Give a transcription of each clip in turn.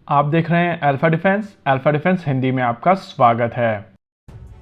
आप देख रहे हैं अल्फा डिफेंस हिंदी में आपका स्वागत है।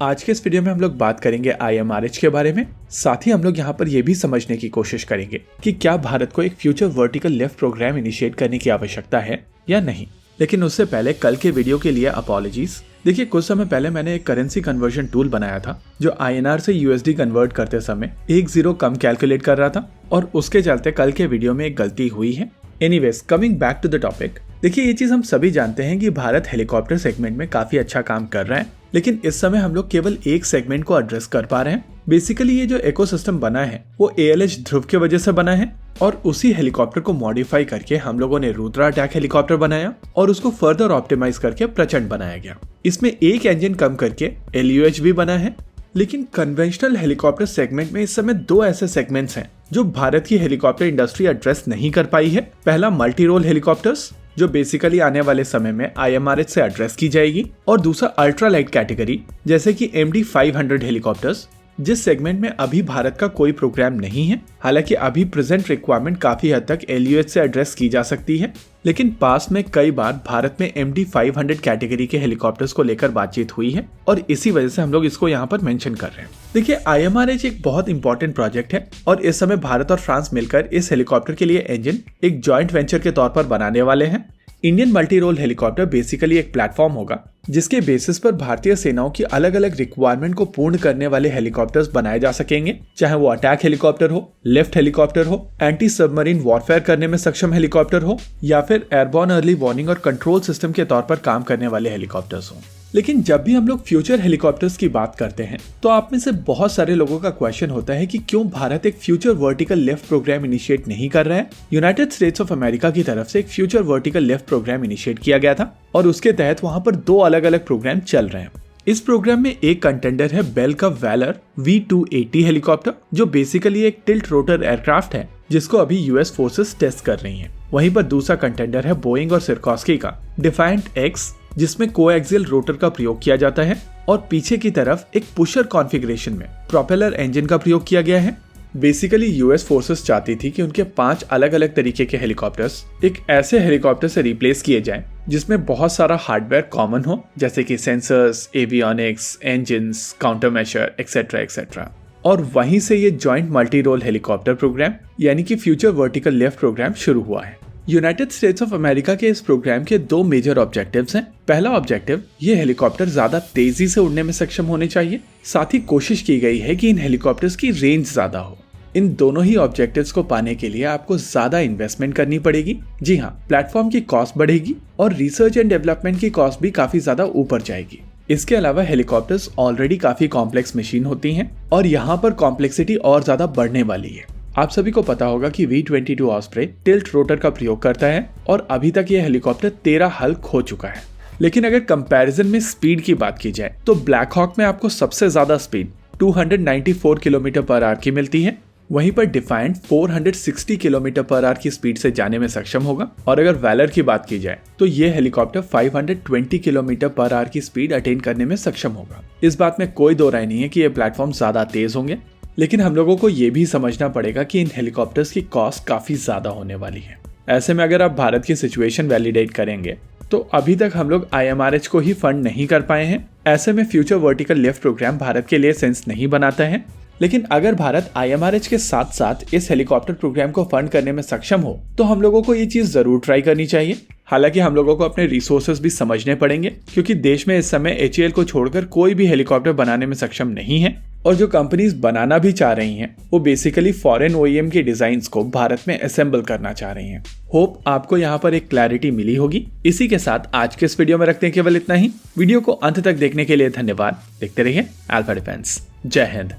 आज के इस वीडियो में हम लोग बात करेंगे IMRH के बारे में। साथ ही हम लोग यहाँ पर यह भी समझने की कोशिश करेंगे कि क्या भारत को एक future vertical lift programme initiate करने की आवश्यकता है या नहीं। लेकिन उससे पहले कल के वीडियो के लिए अपॉलॉजीज। देखिए, कुछ समय पहले मैंने एक करेंसी कन्वर्जन टूल बनाया था जो INR से USD कन्वर्ट करते समय एक जीरो कम कैलकुलेट कर रहा था और उसके चलते कल के वीडियो में एक गलती हुई है। Anyways, coming back to the topic. देखिए, ये चीज हम सभी जानते हैं कि भारत हेलीकॉप्टर सेगमेंट में काफी अच्छा काम कर रहा है, लेकिन इस समय हम लोग केवल एक सेगमेंट को एड्रेस कर पा रहे हैं। बेसिकली ये जो इकोसिस्टम बना है वो ALH ध्रुव की वजह से बना है और उसी हेलीकॉप्टर को मॉडिफाई करके हम लोगों ने रुद्रा अटैक हेलीकॉप्टर बनाया और उसको फर्दर ऑप्टिमाइज करके प्रचंड बनाया गया। इसमें एक इंजन कम करके LUH भी बना है। लेकिन कन्वेंशनल हेलीकॉप्टर सेगमेंट में इस समय दो ऐसे सेगमेंट्स हैं जो भारत की हेलीकॉप्टर इंडस्ट्री एड्रेस नहीं कर पाई है। पहला मल्टी रोल हेलीकॉप्टर्स, जो बेसिकली आने वाले समय में IMRH से एड्रेस की जाएगी, और दूसरा अल्ट्रा लाइट कैटेगरी जैसे कि MD-500 हेलीकॉप्टर्स, जिस सेगमेंट में अभी भारत का कोई प्रोग्राम नहीं है। हालांकि अभी प्रेजेंट रिक्वायरमेंट काफी हद तक LUH से एड्रेस की जा सकती है, लेकिन पास में कई बार भारत में MD-500 कैटेगरी के हेलीकॉप्टर्स को लेकर बातचीत हुई है और इसी वजह से हम लोग इसको यहाँ पर मेंशन कर रहे हैं। देखिए, IMRH एक बहुत इंपॉर्टेंट प्रोजेक्ट है और इस समय भारत और फ्रांस मिलकर इस हेलीकॉप्टर के लिए इंजन एक जॉइंट वेंचर के तौर पर बनाने वाले हैं। Indian multi role helicopter basically एक प्लेटफॉर्म होगा जिसके बेसिस पर भारतीय सेनाओं की अलग अलग रिक्वायरमेंट को पूर्ण करने वाले हेलीकॉप्टर्स बनाए जा सकेंगे, चाहे वो अटैक हेलीकॉप्टर हो, लिफ्ट हेलीकॉप्टर हो, एंटी सबमरीन वॉरफेयर करने में सक्षम हेलीकॉप्टर हो, या फिर एयरबॉर्न अर्ली वार्निंग और कंट्रोल सिस्टम के तौर पर काम करने वाले हेलीकॉप्टर्स हो। लेकिन जब भी हम लोग फ्यूचर हेलीकॉप्टर्स की बात करते हैं तो आप में से बहुत सारे लोगों का क्वेश्चन होता है कि क्यों भारत एक future vertical lift programme initiate नहीं कर रहा है। यूनाइटेड स्टेट्स ऑफ अमेरिका की तरफ से एक future vertical lift programme initiate किया गया था और उसके तहत वहां पर दो अलग अलग प्रोग्राम चल रहे हैं। इस प्रोग्राम में एक कंटेंडर है बेल का वैलर V280 हेलीकॉप्टर, जो बेसिकली एक टिल्ट रोटर एयरक्राफ्ट है जिसको अभी US फोर्सेस टेस्ट कर रही हैं। वहीं पर दूसरा कंटेंडर है बोइंग और सिरकॉस्की का डिफाइंट X, जिसमें कोएक्सियल रोटर का प्रयोग किया जाता है और पीछे की तरफ एक पुशर कॉन्फ़िगरेशन में प्रोपेलर इंजन का प्रयोग किया गया है। बेसिकली US फोर्सेस चाहती थी कि उनके 5 अलग अलग तरीके के हेलीकॉप्टर्स एक ऐसे हेलीकॉप्टर से रिप्लेस किए जाएं जिसमें बहुत सारा हार्डवेयर कॉमन हो, जैसे कि sensors, avionics, engines, countermeasure etcetera etcetera. और वहीं से ये joint multi role helicopter programme यानी कि फ्यूचर वर्टिकल लिफ्ट प्रोग्राम शुरू हुआ है। यूनाइटेड स्टेट्स ऑफ अमेरिका के इस प्रोग्राम के दो मेजर ऑब्जेक्टिव्स हैं। पहला ऑब्जेक्टिव, ये हेलीकॉप्टर ज्यादा तेजी से उड़ने में सक्षम होने चाहिए। साथ ही कोशिश की गई है कि इन हेलीकॉप्टर्स की रेंज ज्यादा हो। इन दोनों ही ऑब्जेक्टिव्स को पाने के लिए आपको ज्यादा इन्वेस्टमेंट करनी पड़ेगी। जी हाँ, प्लेटफॉर्म की कॉस्ट बढ़ेगी और रिसर्च एंड डेवलपमेंट की कॉस्ट भी काफी ज्यादा ऊपर जाएगी। इसके अलावा हेलीकॉप्टर्स ऑलरेडी काफी कॉम्प्लेक्स मशीन होती हैं और यहाँ पर कॉम्प्लेक्सिटी और ज्यादा बढ़ने वाली है। आप सभी को पता होगा कि V-22 ऑस्प्रे टिल्ट रोटर का प्रयोग करता है और अभी तक यह हेलीकॉप्टर 13 हल खो चुका है। लेकिन अगर कंपैरिजन में स्पीड की बात की जाए तो ब्लैक हॉक में आपको सबसे ज्यादा स्पीड 294 किलोमीटर पर आवर की मिलती है। वहीं पर डिफाइंट 460 किलोमीटर पर आवर की स्पीड से जाने में सक्षम होगा और अगर वैलर की बात की जाए तो यह हेलीकॉप्टर 520 किलोमीटर पर आवर की स्पीड अटेन करने में सक्षम होगा। इस बात में कोई दो राय नहीं है कि ये प्लेटफॉर्म ज्यादा तेज होंगे, लेकिन हम लोगों को ये भी समझना पड़ेगा कि इन हेलीकॉप्टर्स की कॉस्ट काफी ज्यादा होने वाली है। ऐसे में अगर आप भारत की सिचुएशन वैलिडेट करेंगे तो अभी तक हम लोग IMRH को ही फंड नहीं कर पाए हैं। ऐसे में फ्यूचर वर्टिकल लिफ्ट प्रोग्राम भारत के लिए सेंस नहीं बनाता है। लेकिन अगर भारत IMRH के साथ साथ इस हेलीकॉप्टर प्रोग्राम को फंड करने में सक्षम हो तो हम लोगों को ये चीज जरूर ट्राई करनी चाहिए। हालांकि हम लोगों को अपने रिसोर्सेज भी समझने पड़ेंगे, क्योंकि देश में इस समय HAL को छोड़कर कोई भी हेलीकॉप्टर बनाने में सक्षम नहीं है और जो कंपनीज बनाना भी चाह रही हैं वो बेसिकली फॉरेन OEM के डिजाइन्स को भारत में असेंबल करना चाह रही हैं। होप आपको यहाँ पर एक क्लैरिटी मिली होगी। इसी के साथ आज के इस वीडियो में रखते हैं केवल इतना ही। वीडियो को अंत तक देखने के लिए धन्यवाद। देखते रहिए अल्फा डिफेंस। जय हिंद।